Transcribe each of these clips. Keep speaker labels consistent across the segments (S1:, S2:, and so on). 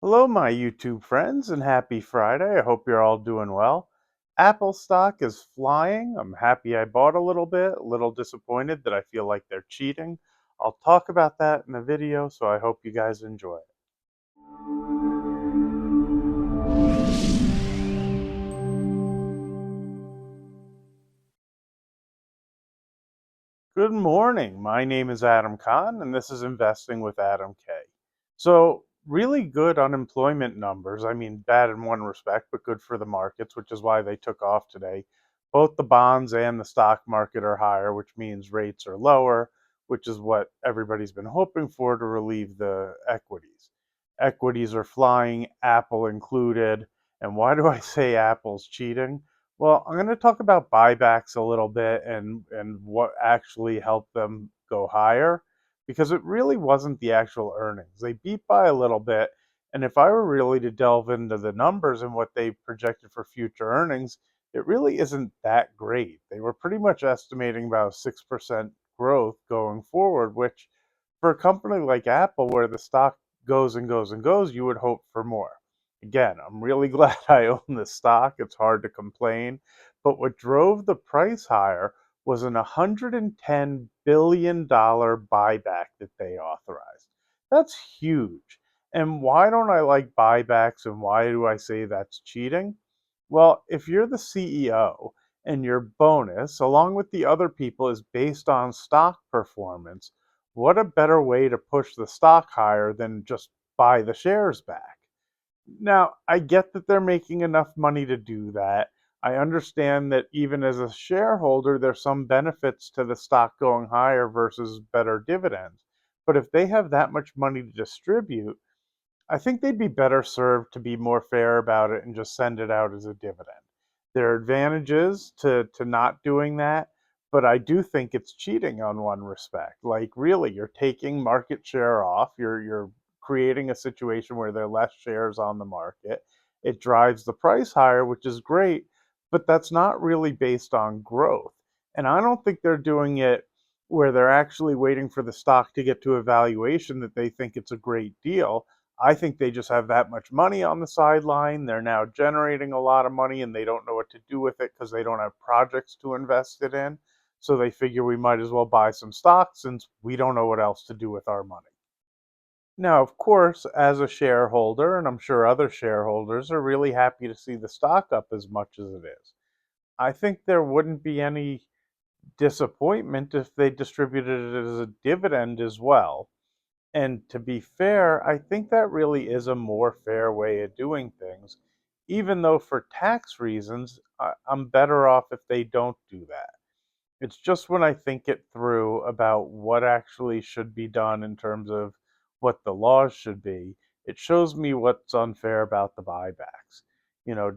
S1: Hello, my YouTube friends, and happy Friday. I hope you're all doing well. Apple stock is flying. I'm happy I bought a little bit, a little disappointed that I feel like they're cheating. I'll talk about that in the video, so I hope you guys enjoy it. Good morning. My name is Adam Kahn, and this is Investing with Adam K. So, really good unemployment numbers. I mean, bad in one respect, but good for the markets, which is why they took off today. Both the bonds and the stock market are higher, which means rates are lower, which is what everybody's been hoping for to relieve the equities. Equities are flying, Apple included. And why do I say Apple's cheating? Well, I'm going to talk about buybacks a little bit and what actually helped them go higher because it really wasn't the actual earnings. They beat by a little bit, and if I were really to delve into the numbers and what they projected for future earnings, it really isn't that great. They were pretty much estimating about 6% growth going forward, which for a company like Apple where the stock goes and goes and goes, you would hope for more. Again, I'm really glad I own the stock. It's hard to complain. But what drove the price higher was an $110 billion buyback that they authorized. That's huge. And why don't I like buybacks and why do I say that's cheating? Well, if you're the CEO and your bonus, along with the other people, is based on stock performance, what a better way to push the stock higher than just buy the shares back? Now, I get that they're making enough money to do that. I understand that even as a shareholder, there's some benefits to the stock going higher versus better dividends. But if they have that much money to distribute, I think they'd be better served to be more fair about it and just send it out as a dividend. There are advantages to not doing that, but I do think it's cheating on one respect. Like really, you're taking market share off. You're creating a situation where there are less shares on the market. It drives the price higher, which is great, but that's not really based on growth. And I don't think they're doing it where they're actually waiting for the stock to get to a valuation that they think it's a great deal. I think they just have that much money on the sideline. They're now generating a lot of money and they don't know what to do with it because they don't have projects to invest it in. So they figure we might as well buy some stock since we don't know what else to do with our money. Now, of course, as a shareholder, and I'm sure other shareholders are really happy to see the stock up as much as it is. I think there wouldn't be any disappointment if they distributed it as a dividend as well. And to be fair, I think that really is a more fair way of doing things, even though for tax reasons, I'm better off if they don't do that. It's just when I think it through about what actually should be done in terms of what the laws should be, it shows me what's unfair about the buybacks.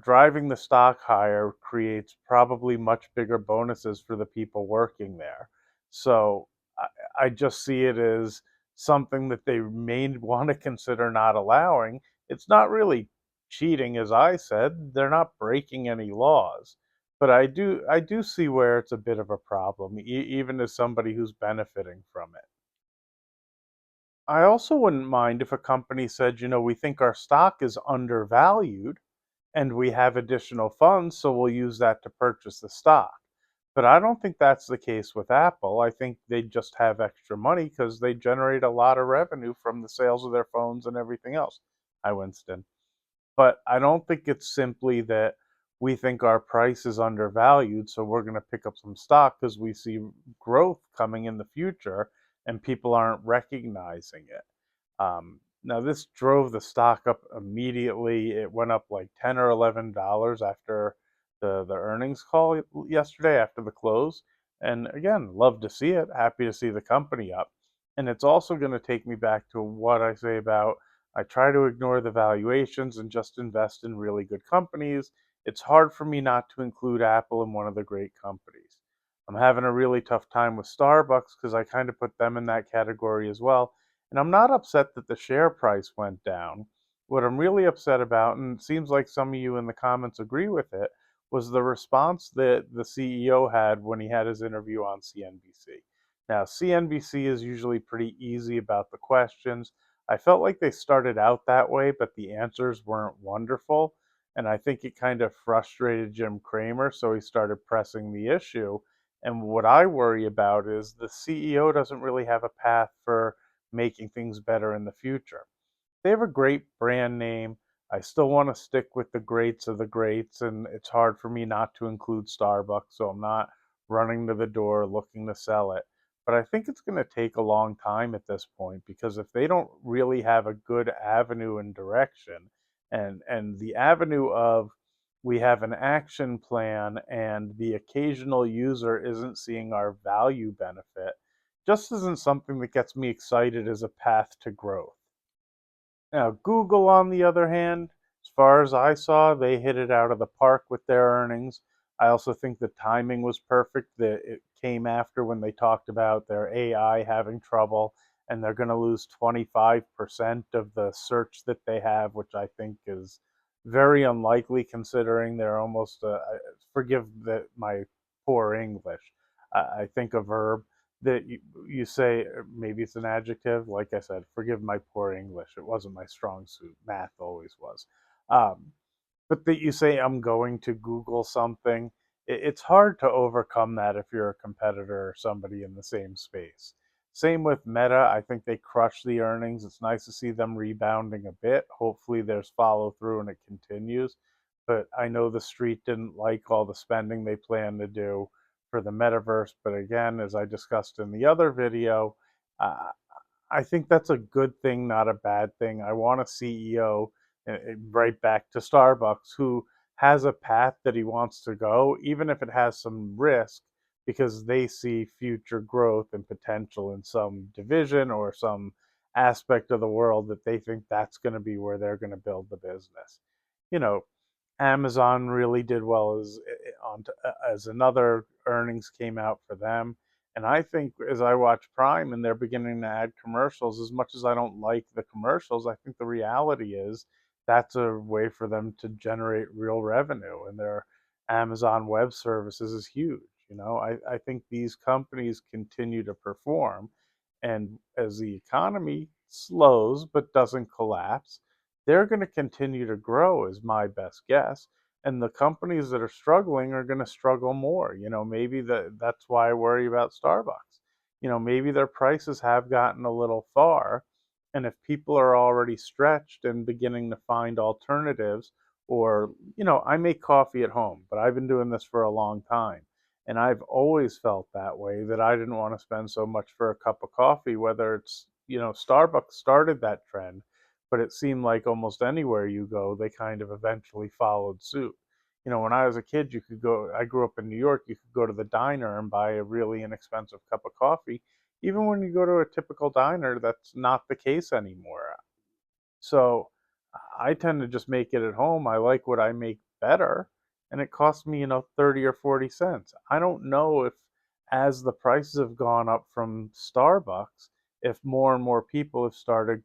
S1: Driving the stock higher creates probably much bigger bonuses for the people working there. So I, I just see it as something that they may want to consider not allowing. It's not really cheating, as I said. They're not breaking any laws, but I do see where it's a bit of a problem, even as somebody who's benefiting from it. I also wouldn't mind if a company said, we think our stock is undervalued and we have additional funds, so we'll use that to purchase the stock. But I don't think that's the case with Apple. I think they just have extra money because they generate a lot of revenue from the sales of their phones and everything else. Hi, Winston. But I don't think it's simply that we think our price is undervalued, so we're going to pick up some stock because we see growth coming in the future and people aren't recognizing it. Now, this drove the stock up immediately. It went up like $10 or $11 after the earnings call yesterday, after the close. And again, love to see it. Happy to see the company up. And it's also going to take me back to what I say about I try to ignore the valuations and just invest in really good companies. It's hard for me not to include Apple in one of the great companies. I'm having a really tough time with Starbucks because I kind of put them in that category as well. And I'm not upset that the share price went down. What I'm really upset about, and it seems like some of you in the comments agree with it, was the response that the CEO had when he had his interview on CNBC. Now, CNBC is usually pretty easy about the questions. I felt like they started out that way, but the answers weren't wonderful. And I think it kind of frustrated Jim Cramer, so he started pressing the issue. And what I worry about is the CEO doesn't really have a path for making things better in the future. They have a great brand name. I still want to stick with the greats of the greats, and it's hard for me not to include Starbucks, so I'm not running to the door looking to sell it. But I think it's going to take a long time at this point because if they don't really have a good avenue and direction, and the avenue of we have an action plan and the occasional user isn't seeing our value benefit, just isn't something that gets me excited as a path to growth. Now, Google, on the other hand, as far as I saw, they hit it out of the park with their earnings. I also think the timing was perfect. That it came after when they talked about their AI having trouble and they're going to lose 25% of the search that they have, which I think is very unlikely considering they're almost, forgive my poor English. I think a verb that you say, maybe it's an adjective. Like I said, forgive my poor English. It wasn't my strong suit. Math always was. Um, but that you say I'm going to Google something, it's hard to overcome that if you're a competitor or somebody in the same space. Same with Meta. I think they crushed the earnings. It's nice to see them rebounding a bit. Hopefully, there's follow through and it continues. But I know the street didn't like all the spending they plan to do for the metaverse. But again, as I discussed in the other video, uh, I think that's a good thing, not a bad thing. I want a CEO, right back to Starbucks, who has a path that he wants to go, even if it has some risk, because they see future growth and potential in some division or some aspect of the world that they think that's going to be where they're going to build the business. You know, Amazon really did well as another earnings came out for them. And I think as I watch Prime and they're beginning to add commercials, as much as I don't like the commercials, I think the reality is that's a way for them to generate real revenue. And their Amazon Web Services is huge. I think these companies continue to perform. And as the economy slows but doesn't collapse, they're going to continue to grow, is my best guess. And the companies that are struggling are going to struggle more. Maybe that's why I worry about Starbucks. Maybe their prices have gotten a little far. And if people are already stretched and beginning to find alternatives, or, I make coffee at home, but I've been doing this for a long time. And I've always felt that way, that I didn't want to spend so much for a cup of coffee, whether it's, Starbucks started that trend, but it seemed like almost anywhere you go, they kind of eventually followed suit. When I was a kid, I grew up in New York, you could go to the diner and buy a really inexpensive cup of coffee. Even when you go to a typical diner, that's not the case anymore. So I tend to just make it at home. I like what I make better, and it costs me, 30 or 40 cents. I don't know if, as the prices have gone up from Starbucks, if more and more people have started,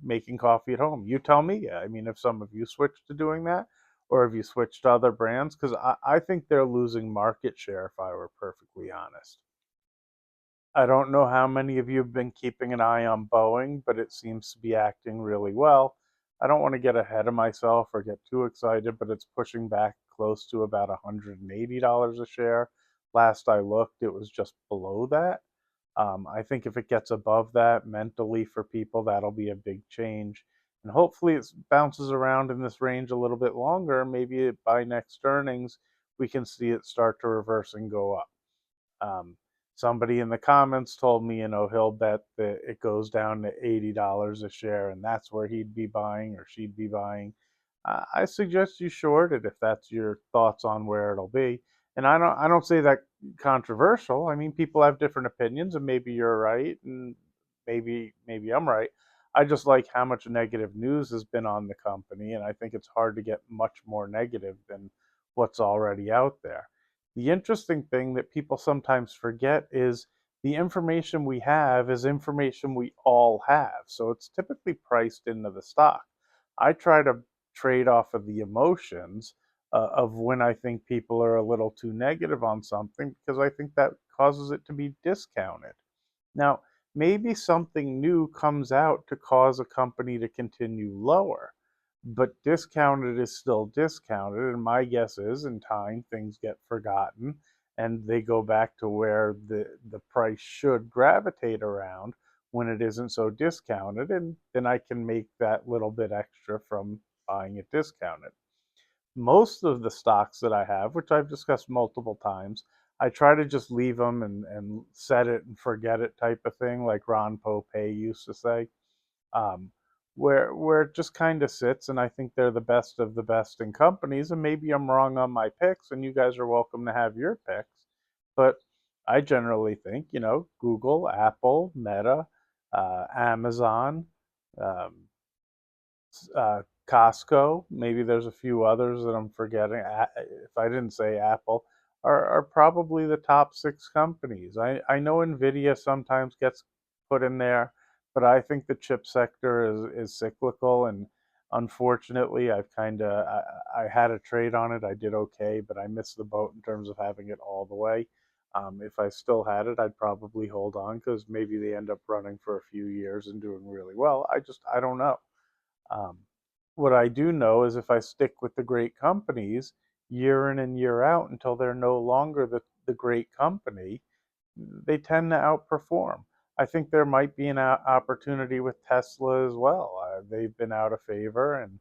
S1: making coffee at home. You tell me. I mean, if some of you switched to doing that, or have you switched to other brands? Because I think they're losing market share, if I were perfectly honest. I don't know how many of you have been keeping an eye on Boeing, but it seems to be acting really well. I don't want to get ahead of myself or get too excited, but it's pushing back close to about $180 a share. Last I looked, it was just below that. I think if it gets above that mentally for people, that'll be a big change. And hopefully it bounces around in this range a little bit longer. Maybe by next earnings, we can see it start to reverse and go up. Um, Somebody in the comments told me, he'll bet that it goes down to $80 a share, and that's where he'd be buying or she'd be buying. I suggest you short it if that's your thoughts on where it'll be. And I don't say that controversial. I mean, people have different opinions, and maybe you're right, and maybe I'm right. I just like how much negative news has been on the company, and I think it's hard to get much more negative than what's already out there. The interesting thing that people sometimes forget is the information we have is information we all have. So it's typically priced into the stock. I try to trade off of the emotions of when I think people are a little too negative on something because I think that causes it to be discounted. Now, maybe something new comes out to cause a company to continue lower. But discounted is still discounted, and my guess is in time things get forgotten and they go back to where the price should gravitate around when it isn't so discounted, and then I can make that little bit extra from buying it discounted. Most of the stocks that I have, which I've discussed multiple times, I try to just leave them and set it and forget it type of thing, like Ron Pope used to say, um, where it just kind of sits. And I think they're the best of the best in companies. And maybe I'm wrong on my picks, and you guys are welcome to have your picks. But I generally think, Google, Apple, Meta, Amazon, um, Costco. Maybe there's a few others that I'm forgetting. If I didn't say Apple, are probably the top six companies. I know Nvidia sometimes gets put in there, but I think the chip sector is cyclical, and unfortunately, I had a trade on it. I did okay, but I missed the boat in terms of having it all the way. If I still had it, I'd probably hold on because maybe they end up running for a few years and doing really well. I don't know. Um, what I do know is if I stick with the great companies year in and year out until they're no longer the great company, they tend to outperform. I think there might be an opportunity with Tesla as well. They've been out of favor, and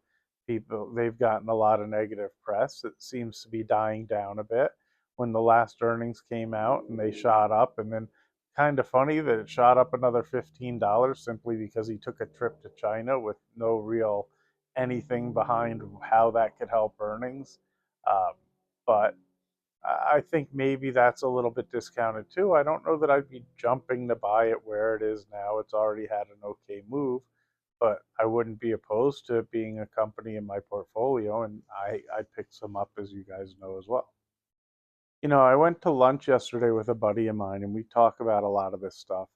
S1: they've gotten a lot of negative press. It seems to be dying down a bit. When the last earnings came out and they shot up, and then kind of funny that it shot up another $15 simply because he took a trip to China with no real anything behind how that could help earnings. Um, but I think maybe that's a little bit discounted too. I don't know that I'd be jumping to buy it where it is now. It's already had an okay move, but I wouldn't be opposed to it being a company in my portfolio, and I picked some up, as you guys know as well. I went to lunch yesterday with a buddy of mine, and we talk about a lot of this stuff.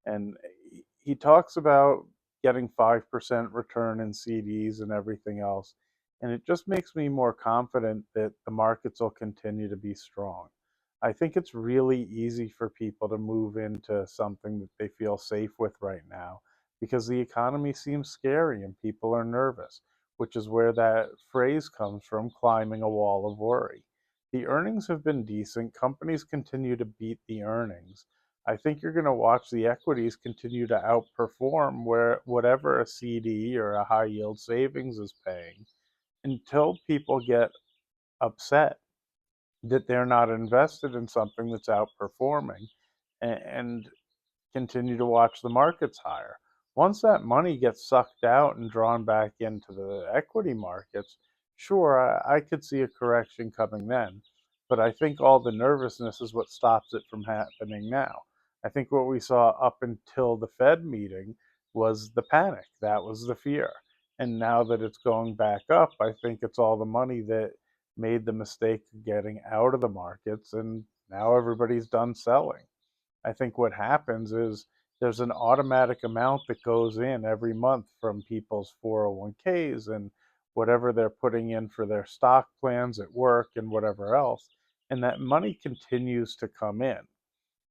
S1: And he talks about getting 5% return in CDs and everything else. And it just makes me more confident that the markets will continue to be strong. I think it's really easy for people to move into something that they feel safe with right now because the economy seems scary and people are nervous, which is where that phrase comes from, climbing a wall of worry. The earnings have been decent. Companies continue to beat the earnings. I think you're going to watch the equities continue to outperform where whatever a CD or a high yield savings is paying until people get upset that they're not invested in something that's outperforming, and continue to watch the markets higher. Once that money gets sucked out and drawn back into the equity markets, sure, I could see a correction coming then. But I think all the nervousness is what stops it from happening now. I think what we saw up until the Fed meeting was the panic. That was the fear. And now that it's going back up, I think it's all the money that made the mistake of getting out of the markets, and now everybody's done selling. I think what happens is there's an automatic amount that goes in every month from people's 401ks and whatever they're putting in for their stock plans at work and whatever else. And that money continues to come in.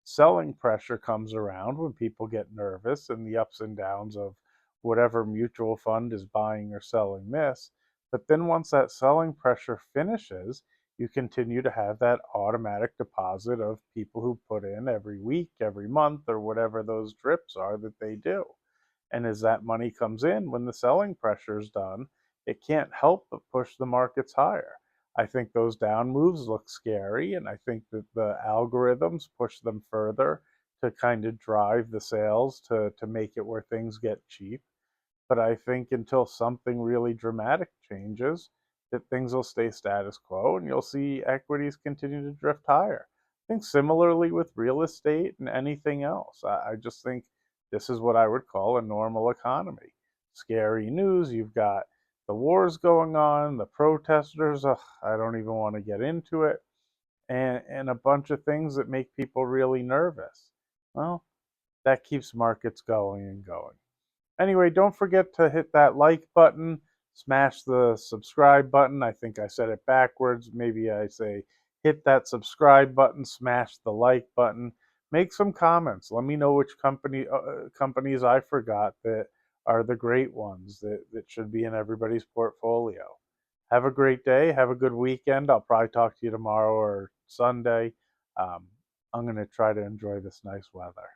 S1: Selling pressure comes around when people get nervous and the ups and downs of whatever mutual fund is buying or selling this. But then once that selling pressure finishes, you continue to have that automatic deposit of people who put in every week, every month, or whatever those drips are that they do. And as that money comes in, when the selling pressure is done, it can't help but push the markets higher. I think those down moves look scary, and I think that the algorithms push them further to kind of drive the sales to make it where things get cheap. But I think until something really dramatic changes, that things will stay status quo and you'll see equities continue to drift higher. I think similarly with real estate and anything else. I just think this is what I would call a normal economy. Scary news. You've got the wars going on, the protesters. Ugh, I don't even want to get into it. And a bunch of things that make people really nervous. Well, that keeps markets going and going. Anyway, don't forget to hit that like button, smash the subscribe button. I think I said it backwards. Maybe I say hit that subscribe button, smash the like button. make some comments. Let me know which companies I forgot that are the great ones that should be in everybody's portfolio. Have a great day. Have a good weekend. I'll probably talk to you tomorrow or Sunday. Um, I'm going to try to enjoy this nice weather.